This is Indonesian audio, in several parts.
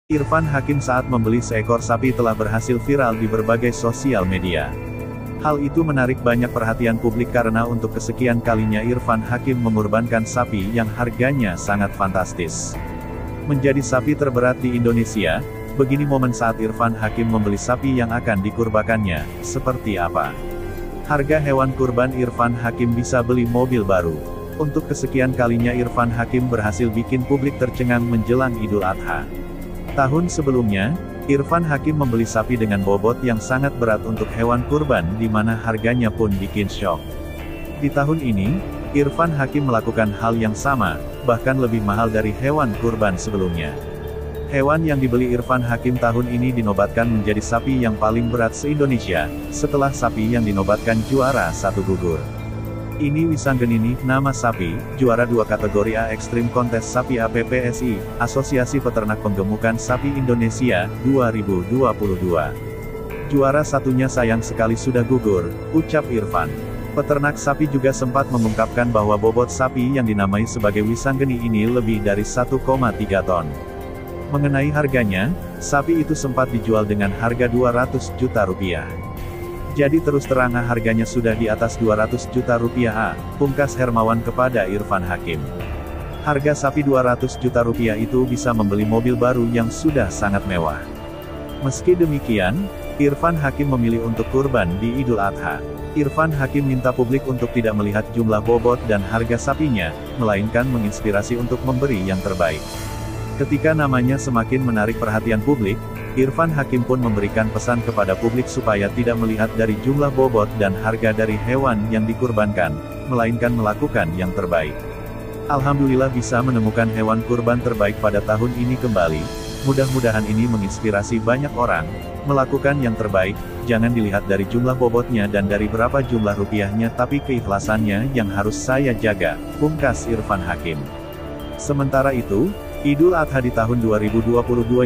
Irfan Hakim saat membeli seekor sapi telah berhasil viral di berbagai sosial media. Hal itu menarik banyak perhatian publik karena untuk kesekian kalinya Irfan Hakim mengorbankan sapi yang harganya sangat fantastis. Menjadi sapi terberat di Indonesia, begini momen saat Irfan Hakim membeli sapi yang akan dikurbankannya, seperti apa? Harga hewan kurban Irfan Hakim bisa beli mobil baru. Untuk kesekian kalinya Irfan Hakim berhasil bikin publik tercengang menjelang Idul Adha. Tahun sebelumnya, Irfan Hakim membeli sapi dengan bobot yang sangat berat untuk hewan kurban di mana harganya pun bikin syok. Di tahun ini, Irfan Hakim melakukan hal yang sama, bahkan lebih mahal dari hewan kurban sebelumnya. Hewan yang dibeli Irfan Hakim tahun ini dinobatkan menjadi sapi yang paling berat se-Indonesia, setelah sapi yang dinobatkan juara 1 gugur. Ini Wisanggenini, nama sapi, juara 2 kategori A Extreme Kontes Sapi APPSI, Asosiasi Peternak Penggemukan Sapi Indonesia, 2022. Juara satunya sayang sekali sudah gugur, ucap Irfan. Peternak sapi juga sempat mengungkapkan bahwa bobot sapi yang dinamai sebagai Wisanggeni ini lebih dari 1,3 ton. Mengenai harganya, sapi itu sempat dijual dengan harga 200 juta rupiah. Jadi terus terang harganya sudah di atas 200 juta rupiah pungkas Hermawan kepada Irfan Hakim. Harga sapi 200 juta rupiah itu bisa membeli mobil baru yang sudah sangat mewah. Meski demikian, Irfan Hakim memilih untuk kurban di Idul Adha. Irfan Hakim minta publik untuk tidak melihat jumlah bobot dan harga sapinya, melainkan menginspirasi untuk memberi yang terbaik. Ketika namanya semakin menarik perhatian publik, Irfan Hakim pun memberikan pesan kepada publik supaya tidak melihat dari jumlah bobot dan harga dari hewan yang dikurbankan, melainkan melakukan yang terbaik. Alhamdulillah bisa menemukan hewan kurban terbaik pada tahun ini kembali. Mudah-mudahan ini menginspirasi banyak orang melakukan yang terbaik. Jangan dilihat dari jumlah bobotnya dan dari berapa jumlah rupiahnya, tapi keikhlasannya yang harus saya jaga, pungkas Irfan Hakim. Sementara itu, Idul Adha di tahun 2022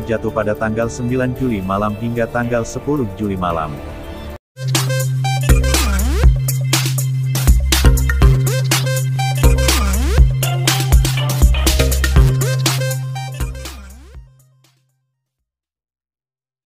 jatuh pada tanggal 9 Juli malam hingga tanggal 10 Juli malam.